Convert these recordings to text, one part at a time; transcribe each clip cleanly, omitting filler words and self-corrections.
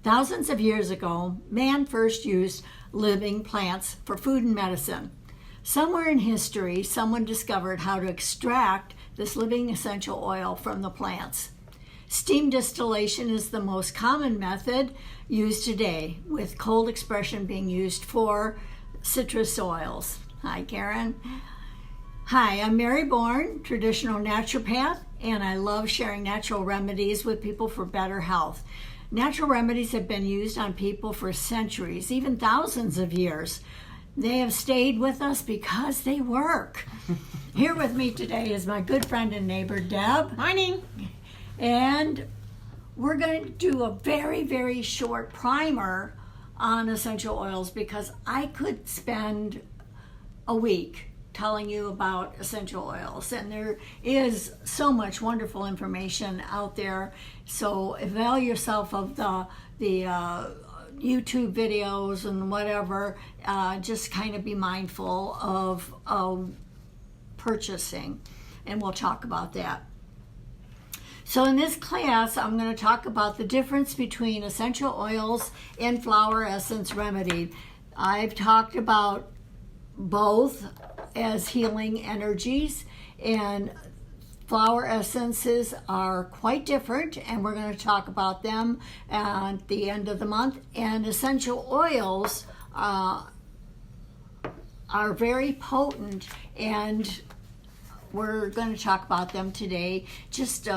Thousands of years ago, man first used living plants for food and medicine. Somewhere in history, someone discovered how to extract this living essential oil from the plants. Steam distillation is the most common method used today, with cold expression being used for citrus oils. Hi, Karen. Hi, I'm Mary Bourne, traditional naturopath, and I love sharing natural remedies with people for better health. Natural remedies have been used on people for centuries, even thousands of years. They have stayed with us because they work. Here with me today is my good friend and neighbor, Deb. Morning. And we're going to do a very, very short primer on essential oils because I could spend a week telling you about essential oils, and there is so much wonderful information out there. So avail yourself of the YouTube videos and whatever. Just kind of be mindful of purchasing, and we'll talk about that. So in this class, I'm going to talk about the difference between essential oils and flower essence remedy. I've talked about both as healing energies, and flower essences are quite different, and we're going to talk about them at the end of the month. And essential oils are very potent, and we're going to talk about them today. Just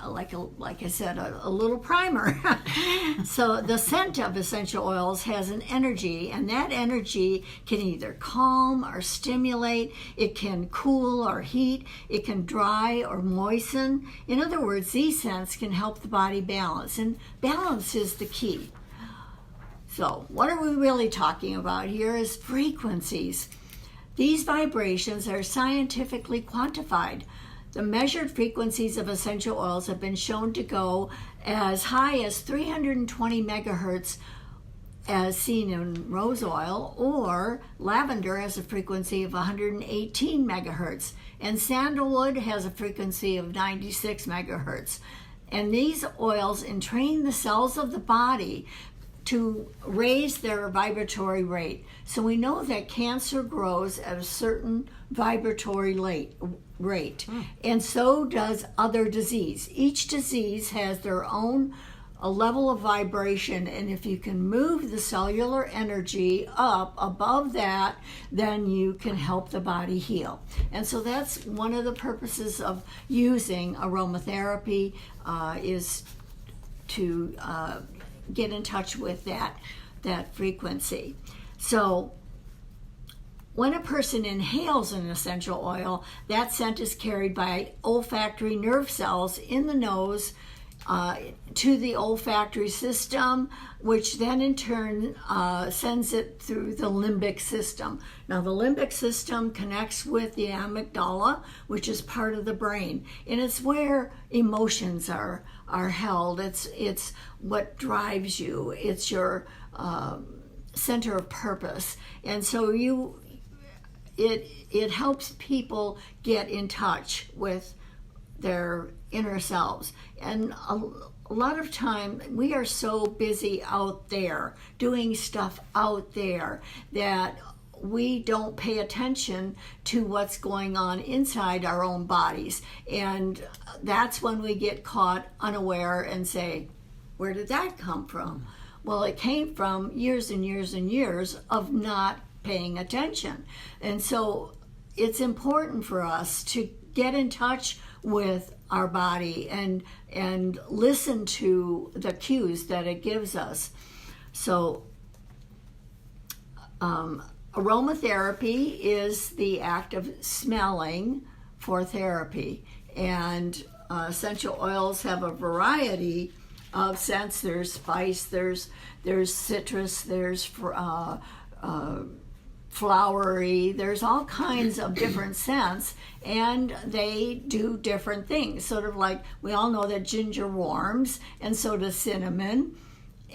like I said, a little primer. So the scent of essential oils has an energy, and that energy can either calm or stimulate. It can cool or heat. It can dry or moisten. In other words, these scents can help the body balance, and balance is the key. So what are we really talking about here is frequencies. These vibrations are scientifically quantified. The measured frequencies of essential oils have been shown to go as high as 320 megahertz as seen in rose oil, or lavender has a frequency of 118 megahertz, and sandalwood has a frequency of 96 megahertz. And these oils entrain the cells of the body to raise their vibratory rate. So we know that cancer grows at a certain vibratory rate, and so does other disease. Each disease has their own level of vibration, and if you can move the cellular energy up above that, then you can help the body heal. And so that's one of the purposes of using aromatherapy, is to get in touch with that frequency. So when a person inhales an essential oil, that scent is carried by olfactory nerve cells in the nose to the olfactory system, which then in turn sends it through the limbic system. Now the limbic system connects with the amygdala, which is part of the brain, and it's where emotions are held. It's what drives you. It's your center of purpose, and so it helps people get in touch with their inner selves. And a lot of time we are so busy out there doing stuff out there that we don't pay attention to what's going on inside our own bodies, and that's when we get caught unaware and say, where did that come from? Well, it came from years and years and years of not paying attention. And so it's important for us to get in touch with our body and listen to the cues that it gives us. So aromatherapy is the act of smelling for therapy, and essential oils have a variety of scents. There's spice, there's citrus, there's flowery, there's all kinds of different scents, and they do different things. Sort of like we all know that ginger warms, and so does cinnamon,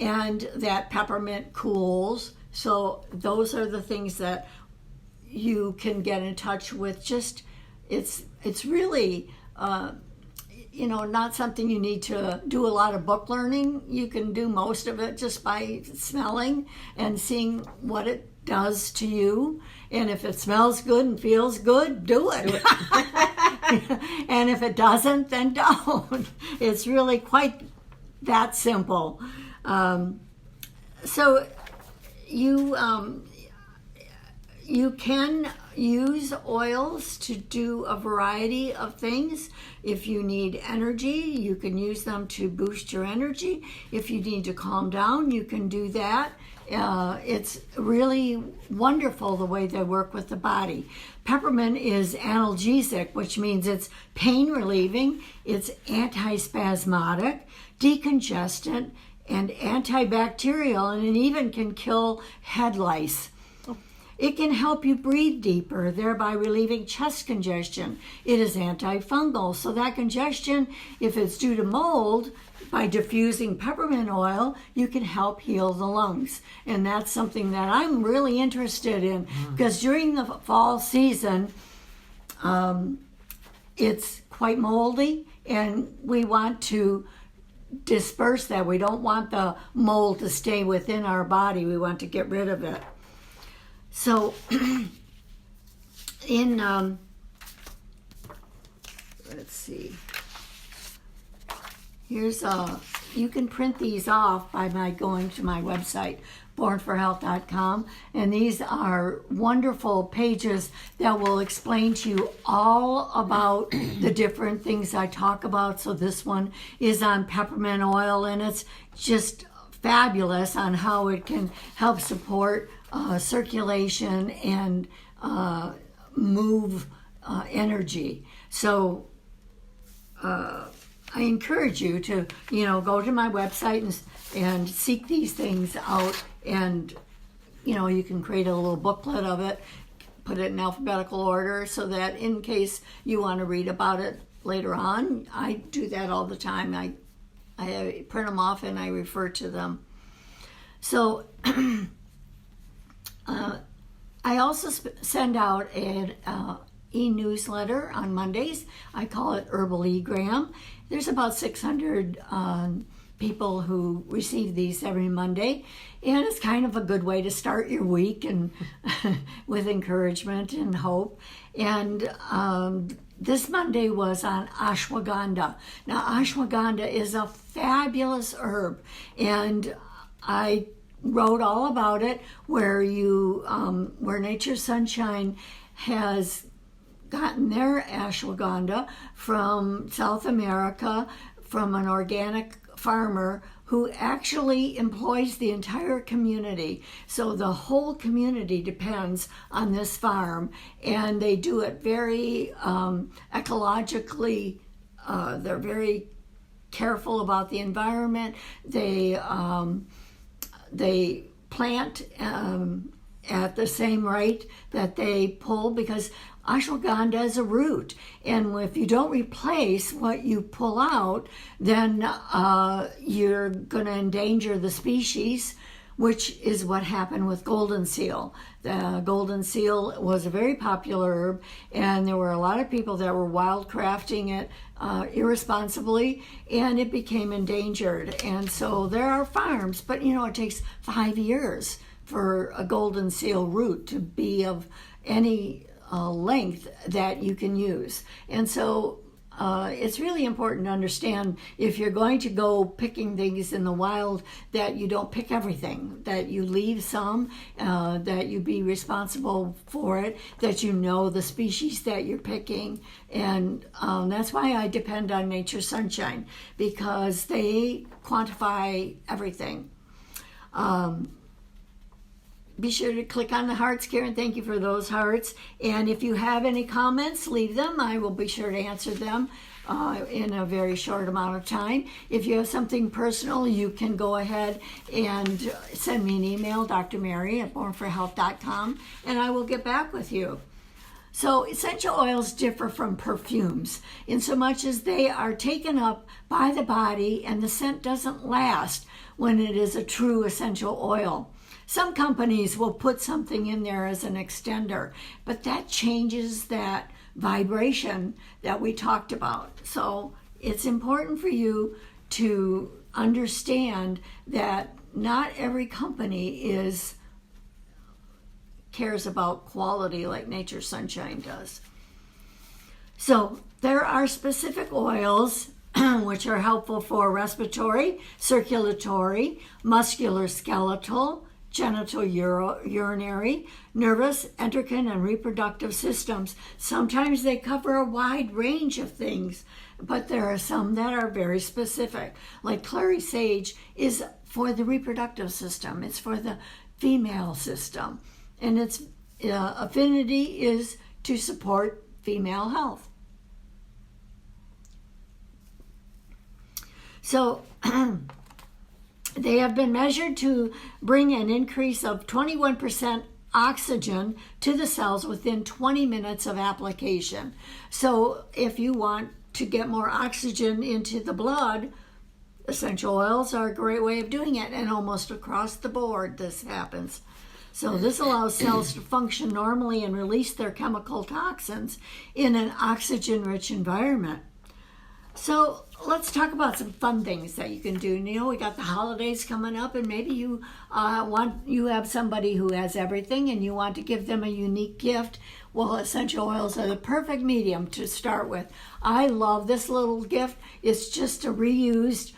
and that peppermint cools. So those are the things that you can get in touch with. Just it's really not something you need to do a lot of book learning. You can do most of it just by smelling and seeing what it does to you. And if it smells good and feels good, do it. And if it doesn't, then don't. It's really quite that simple. So you can use oils to do a variety of things. If you need energy, you can use them to boost your energy. If you need to calm down, you can do that. It's really wonderful the way they work with the body. Peppermint is analgesic, which means it's pain relieving, it's antispasmodic, decongestant, and antibacterial, and it even can kill head lice. It can help you breathe deeper, thereby relieving chest congestion. It is antifungal, so that congestion, if it's due to mold, by diffusing peppermint oil, you can help heal the lungs. And that's something that I'm really interested in, because during the fall season, it's quite moldy, and we want to disperse that. We don't want the mold to stay within our body. We want to get rid of it. So let's see. Here's you can print these off by going to my website, bornforhealth.com, and these are wonderful pages that will explain to you all about the different things I talk about. So this one is on peppermint oil, and it's just fabulous on how it can help support circulation and move energy. So I encourage you to, go to my website and seek these things out, and, you can create a little booklet of it, put it in alphabetical order so that in case you want to read about it later on. I do that all the time. I print them off and I refer to them. So I also send out an e-newsletter on Mondays. I call it Herbal E-gram. There's about 600 people who receive these every Monday, and it's kind of a good way to start your week and with encouragement and hope. And this Monday was on ashwagandha. Now, ashwagandha is a fabulous herb, and I wrote all about it, where Nature's Sunshine has gotten their ashwagandha from South America, from an organic farmer who actually employs the entire community. So the whole community depends on this farm, and they do it very ecologically. They're very careful about the environment. They plant at the same rate that they pull, because ashwagandha is a root, and if you don't replace what you pull out, then you're going to endanger the species, which is what happened with golden seal. The golden seal was a very popular herb, and there were a lot of people that were wildcrafting it irresponsibly, and it became endangered. And so there are farms, but it takes 5 years for a golden seal root to be of any length that you can use. And so it's really important to understand, if you're going to go picking things in the wild, that you don't pick everything, that you leave some, that you be responsible for it, that you know the species that you're picking. And that's why I depend on Nature's Sunshine, because they quantify everything. Be sure to click on the hearts, Karen. Thank you for those hearts. And if you have any comments, leave them. I will be sure to answer them in a very short amount of time. If you have something personal, you can go ahead and send me an email, drmary@bornforhealth.com, and I will get back with you. So essential oils differ from perfumes in so much as they are taken up by the body, and the scent doesn't last when it is a true essential oil. Some companies will put something in there as an extender, but that changes that vibration that we talked about. So it's important for you to understand that not every company cares about quality like Nature Sunshine does. So there are specific oils which are helpful for respiratory, circulatory, musculoskeletal, genital urinary, nervous, endocrine, and reproductive systems. Sometimes they cover a wide range of things, but there are some that are very specific. Like clary sage is for the reproductive system. It's for the female system. And its affinity is to support female health. So they have been measured to bring an increase of 21% oxygen to the cells within 20 minutes of application. So if you want to get more oxygen into the blood, essential oils are a great way of doing it, and almost across the board this happens. So this allows cells to function normally and release their chemical toxins in an oxygen-rich environment. So let's talk about some fun things that you can do. You know, we got the holidays coming up, and maybe you have somebody who has everything and you want to give them a unique gift. Well, essential oils are the perfect medium to start with. I love this little gift. It's just a reused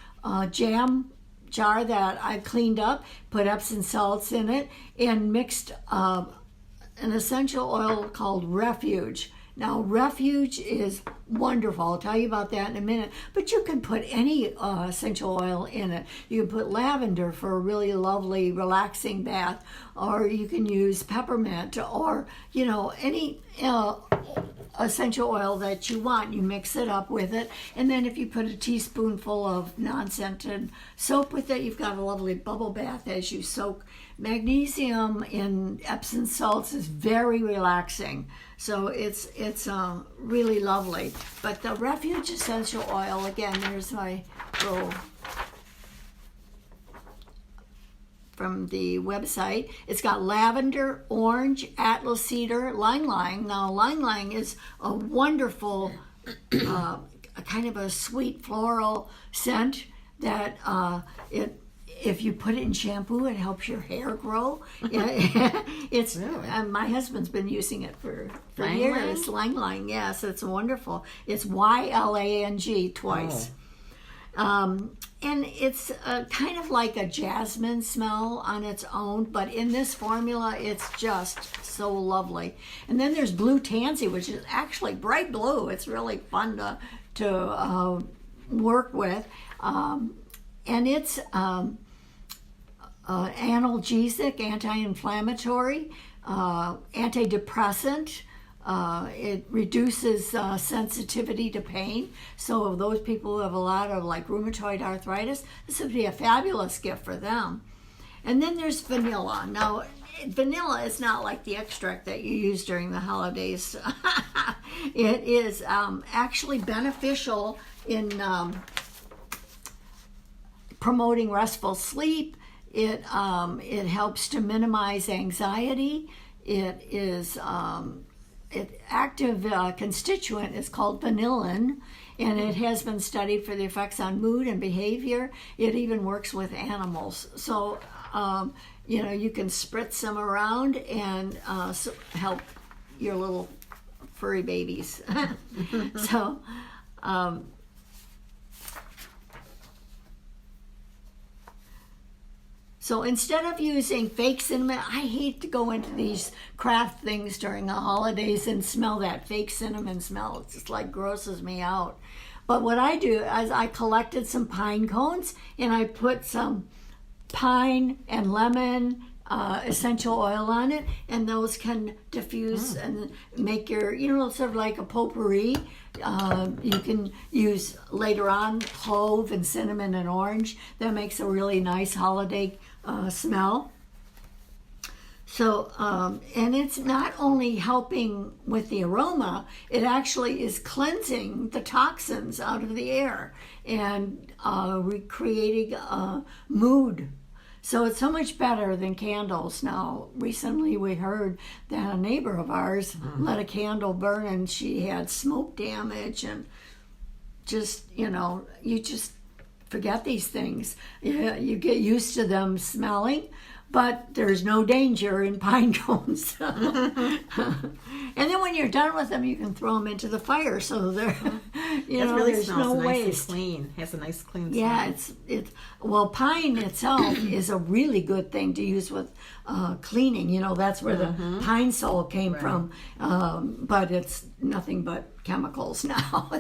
jam jar that I cleaned up, put Epsom salts in it, and mixed an essential oil called Refuge. Now, Refuge is wonderful. I'll tell you about that in a minute. But you can put any essential oil in it. You can put lavender for a really lovely, relaxing bath, or you can use peppermint, or any essential oil that you want. You mix it up with it, and then if you put a teaspoonful of non-scented soap with it, you've got a lovely bubble bath as you soak. Magnesium in Epsom salts is very relaxing, so it's really lovely. But the Refuge essential oil, again, there's my little from the website. It's got lavender, orange, atlas cedar, ylang-ylang. Now, ylang-ylang is a wonderful, kind of a sweet floral scent that if you put it in shampoo, it helps your hair grow. It's really? My husband's been using it for years. Ylang-ylang, yes, it's wonderful. It's YLANG twice. Oh. And it's kind of like a jasmine smell on its own, but in this formula, it's just so lovely. And then there's Blue Tansy, which is actually bright blue. It's really fun to work with. And it's analgesic, anti-inflammatory, antidepressant. It reduces sensitivity to pain. So those people who have a lot of like rheumatoid arthritis, this would be a fabulous gift for them. And then there's vanilla. Now, vanilla is not like the extract that you use during the holidays. It is actually beneficial in promoting restful sleep. It helps to minimize anxiety. It is active constituent is called vanillin, and it has been studied for the effects on mood and behavior. It even works with animals. So, you can spritz them around and help your little furry babies. So instead of using fake cinnamon, I hate to go into these craft things during the holidays and smell that fake cinnamon smell. It just like grosses me out. But what I do is I collected some pine cones and I put some pine and lemon essential oil on it, and those can diffuse and make your, sort of like a potpourri. You can use later on clove and cinnamon and orange. That makes a really nice holiday smell. So, and it's not only helping with the aroma, it actually is cleansing the toxins out of the air and recreating mood. So it's so much better than candles. Now, recently we heard that a neighbor of ours let a candle burn and she had smoke damage, and just, you just forget these things. You get used to them smelling, but there's no danger in pine cones. And then when you're done with them, you can throw them into the fire, so they're, really there's smells no nice waste. and clean. It has a nice clean Yeah, smell. well, pine itself is a really good thing to use with cleaning. That's where the pine sol came from. But it's nothing but chemicals now.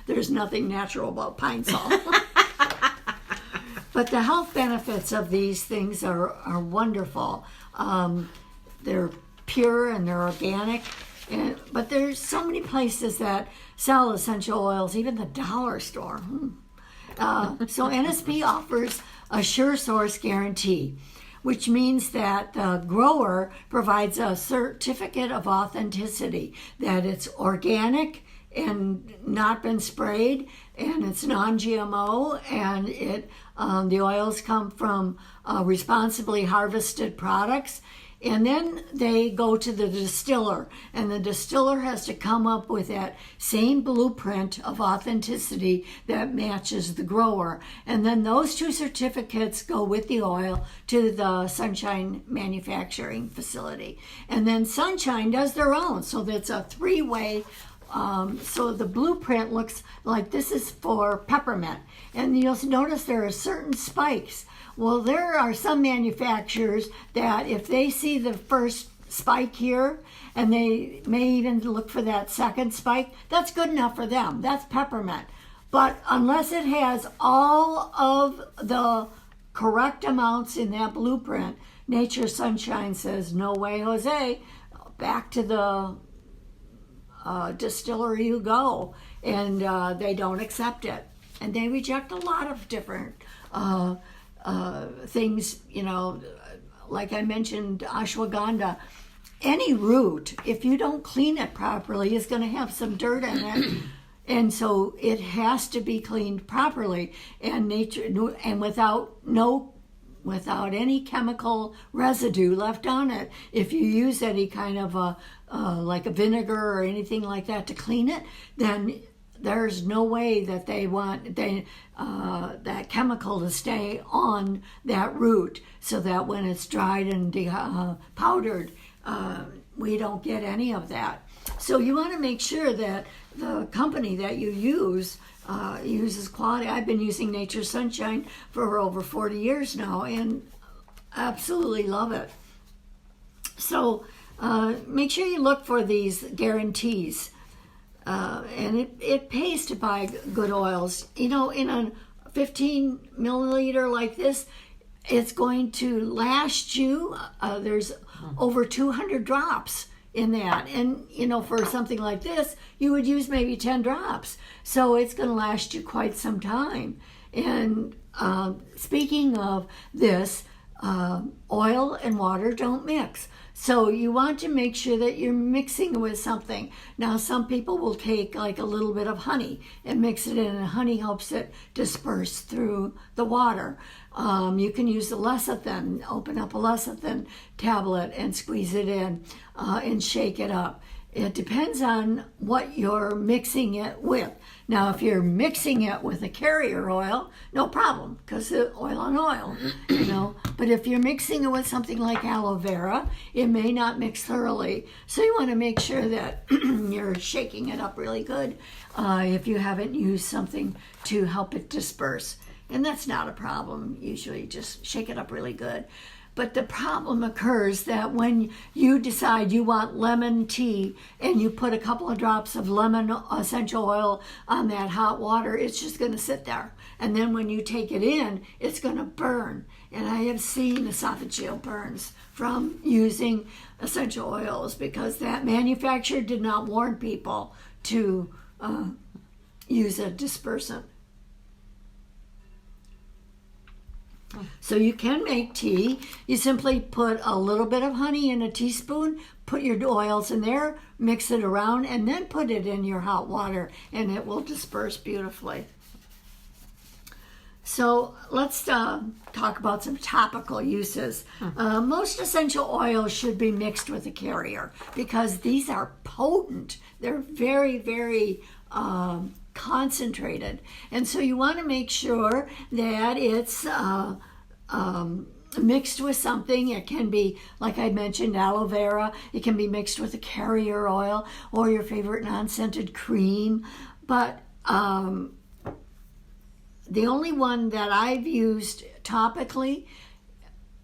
There's nothing natural about pine sol. But the health benefits of these things are wonderful. They're pure and they're organic. But there's so many places that sell essential oils, even the dollar store. So NSP offers a sure source guarantee, which means that the grower provides a certificate of authenticity, that it's organic and not been sprayed, and it's non-GMO, and the oils come from responsibly harvested products. And then they go to the distiller, and the distiller has to come up with that same blueprint of authenticity that matches the grower. And then those two certificates go with the oil to the Sunshine manufacturing facility. And then Sunshine does their own, so that's a three-way. So the blueprint looks like this is for peppermint. And you'll notice there are certain spikes. Well, there are some manufacturers that if they see the first spike here, and they may even look for that second spike, that's good enough for them. That's peppermint. But unless it has all of the correct amounts in that blueprint, Nature Sunshine says, no way, Jose, back to the distillery you go. And they don't accept it. And they reject a lot of different things, like I mentioned, ashwagandha. Any root, if you don't clean it properly, is going to have some dirt in it. And so it has to be cleaned properly and without any chemical residue left on it. If you use any kind of like a vinegar or anything like that to clean it, then there's no way that they want that chemical to stay on that root, so that when it's dried and powdered, we don't get any of that. So you want to make sure that the company that you use uses quality. I've been using Nature Sunshine for over 40 years now and absolutely love it. So make sure you look for these guarantees. And it pays to buy good oils. In a 15 milliliter like this, it's going to last you. There's over 200 drops in that. And, for something like this, you would use maybe 10 drops. So it's going to last you quite some time. And speaking of this, oil and water don't mix. So you want to make sure that you're mixing with something. Now, some people will take like a little bit of honey and mix it in, and honey helps it disperse through the water. You can use the lecithin, open up a lecithin tablet and squeeze it in and shake it up. It depends on what you're mixing it with. Now, if you're mixing it with a carrier oil, no problem, because oil on oil, But if you're mixing it with something like aloe vera, it may not mix thoroughly. So you want to make sure that you're shaking it up really good if you haven't used something to help it disperse. And that's not a problem. Usually just shake it up really good. But the problem occurs that when you decide you want lemon tea and you put a couple of drops of lemon essential oil on that hot water, it's just going to sit there. And then when you take it in, it's going to burn. And I have seen esophageal burns from using essential oils because that manufacturer did not warn people to use a dispersant. So you can make tea. You simply put a little bit of honey in a teaspoon, put your oils in there, mix it around, and then put it in your hot water, and it will disperse beautifully. So let's talk about some topical uses. Most essential oils should be mixed with a carrier because these are potent. They're very, very concentrated. And so you want to make sure that it's mixed with something. It can be, like I mentioned, aloe vera. It can be mixed with a carrier oil or your favorite non-scented cream. But the only one that I've used topically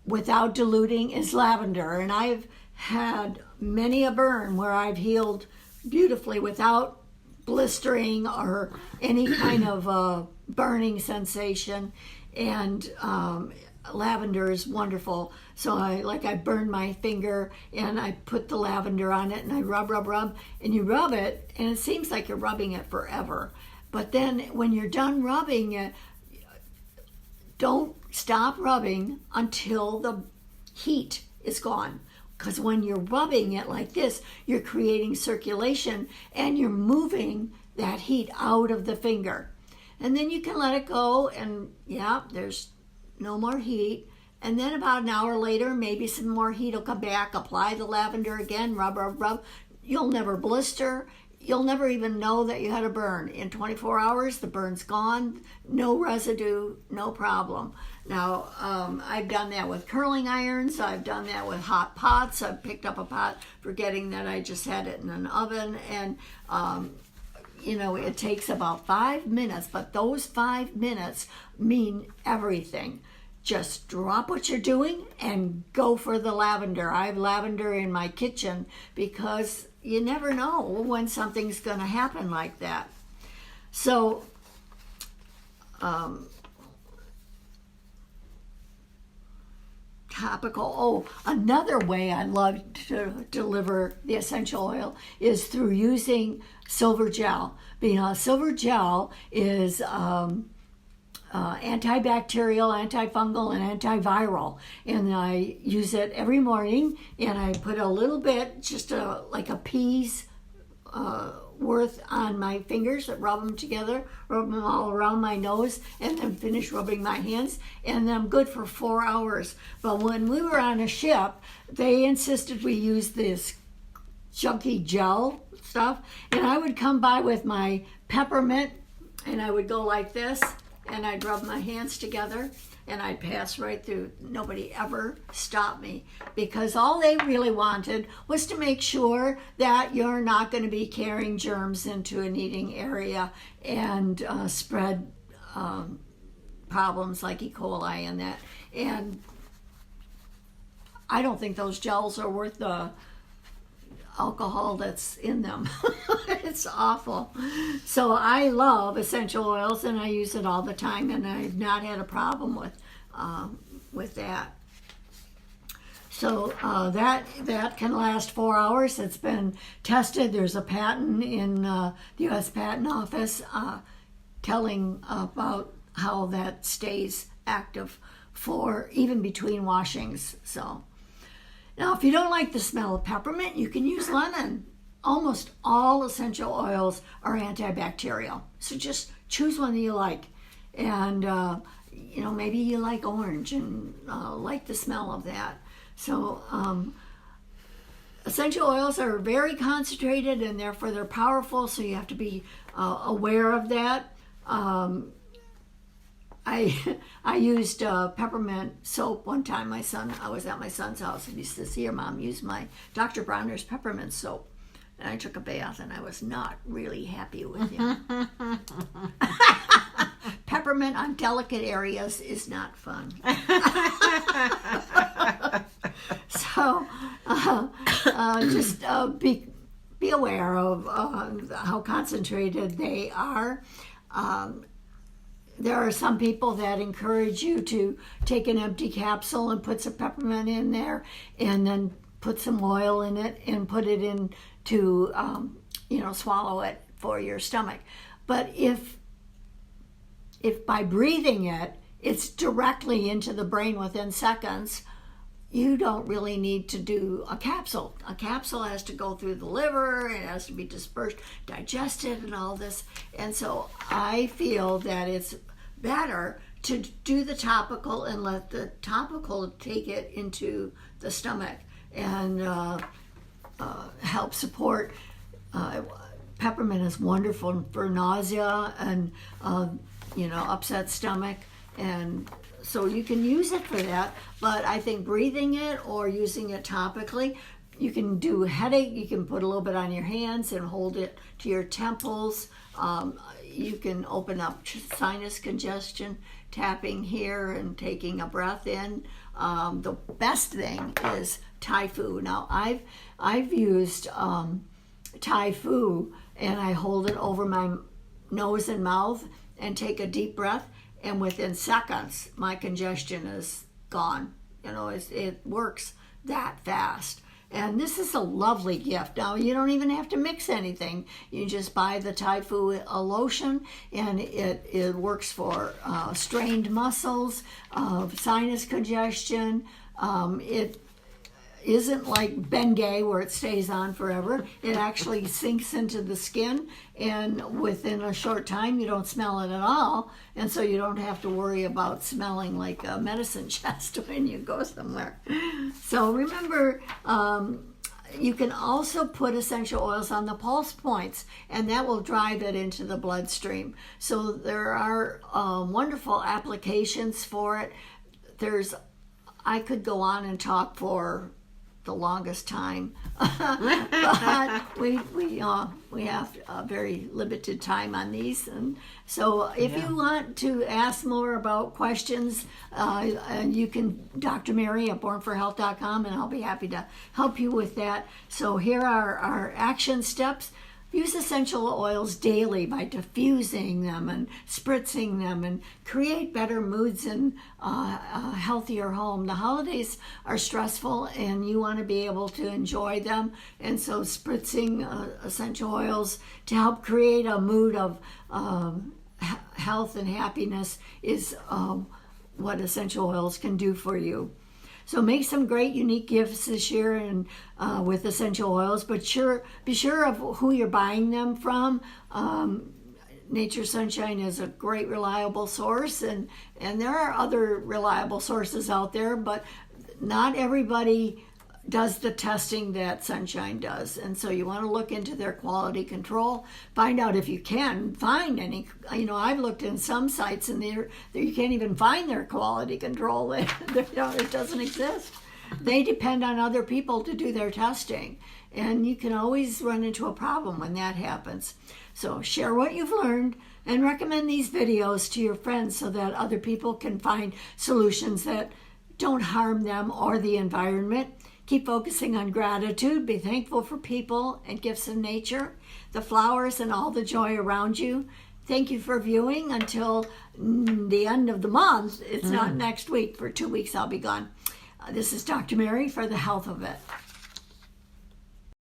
without diluting is lavender. And I've had many a burn where I've healed beautifully without blistering or any kind of burning sensation. And lavender is wonderful. So I burned my finger and I put the lavender on it and I rub, and you rub it and it seems like you're rubbing it forever. But then when you're done rubbing it, don't stop rubbing until the heat is gone. Because when you're rubbing it like this, you're creating circulation and you're moving that heat out of the finger. And then you can let it go and there's no more heat. And then about an hour later, maybe some more heat will come back. Apply the lavender again, rub. You'll never blister. You'll never even know that you had a burn. In 24 hours, the burn's gone. No residue, no problem. Now, I've done that with curling irons. I've done that with hot pots. I've picked up a pot forgetting that I just had it in an oven. And, it takes about 5 minutes. But those 5 minutes mean everything. Just drop what you're doing and go for the lavender. I have lavender in my kitchen because you never know when something's going to happen like that. So, topical. Another way I love to deliver the essential oil is through using silver gel. Silver gel is antibacterial, antifungal, and antiviral. And I use it every morning, and I put a little bit, just like a pea's worth on my fingers, rub them together, rub them all around my nose, and then finish rubbing my hands, and I'm good for 4 hours. But when we were on a ship, they insisted we use this chunky gel stuff, and I would come by with my peppermint, and I would go like this, and I'd rub my hands together and I'd pass right through. Nobody ever stopped me because all they really wanted was to make sure that you're not going to be carrying germs into an eating area and spread problems like E. coli and that. And I don't think those gels are worth the alcohol that's in them. It's awful. So I love essential oils and I use it all the time, and I've not had a problem with that. So that can last 4 hours. It's been tested. There's a patent in the U.S. Patent Office telling about how that stays active for even between washings. So now, if you don't like the smell of peppermint, you can use lemon. Almost all essential oils are antibacterial. So just choose one that you like. And, maybe you like orange and like the smell of that. So essential oils are very concentrated and therefore they're powerful. So you have to be aware of that. I used peppermint soap one time. I was at my son's house and he says, "Here, Mom, use my Dr. Bronner's peppermint soap." And I took a bath and I was not really happy with him. Peppermint on delicate areas is not fun. So just be aware of how concentrated they are. There are some people that encourage you to take an empty capsule and put some peppermint in there and then put some oil in it and put it in to, swallow it for your stomach. But if by breathing it, it's directly into the brain within seconds, you don't really need to do a capsule. A capsule has to go through the liver, it has to be dispersed, digested, and all this. And so I feel that it's better to do the topical and let the topical take it into the stomach and help support peppermint is wonderful for nausea and upset stomach, and so you can use it for that. But I think breathing it or using it topically, you can do headache. You can put a little bit on your hands and hold it to your temples. You can open up sinus congestion, tapping here and taking a breath in. The best thing is Thai Fu. Now I've used Thai Fu, and I hold it over my nose and mouth and take a deep breath, and within seconds my congestion is gone. It works that fast. And this is a lovely gift. Now, you don't even have to mix anything. You just buy the Thai Fu lotion, and it works for strained muscles, sinus congestion. It isn't like Bengay where it stays on forever. It actually sinks into the skin, and within a short time you don't smell it at all, and so you don't have to worry about smelling like a medicine chest when you go somewhere. So remember, you can also put essential oils on the pulse points, and that will drive it into the bloodstream. So there are wonderful applications for it. I could go on and talk for the longest time, but we have a very limited time on these, and so if you want to ask more about questions, you can Dr. Mary at bornforhealth.com, and I'll be happy to help you with that. So here are our action steps. Use essential oils daily by diffusing them and spritzing them, and create better moods and a healthier home. The holidays are stressful, and you want to be able to enjoy them, and so spritzing essential oils to help create a mood of health and happiness is what essential oils can do for you. So make some great unique gifts this year and with essential oils, but be sure of who you're buying them from. Nature's Sunshine is a great reliable source, and there are other reliable sources out there, but not everybody does the testing that Sunshine does, and so you want to look into their quality control. Find out if you can find any. I've looked in some sites, and you can't even find their quality control. It doesn't exist. They depend on other people to do their testing, and you can always run into a problem when that happens. So share what you've learned and recommend these videos to your friends so that other people can find solutions that don't harm them or the environment. Keep focusing on gratitude. Be thankful for people and gifts of nature, the flowers, and all the joy around you. Thank you for viewing until the end of the month. It's not next week. For 2 weeks I'll be gone. This is Dr. Mary for The Health of It.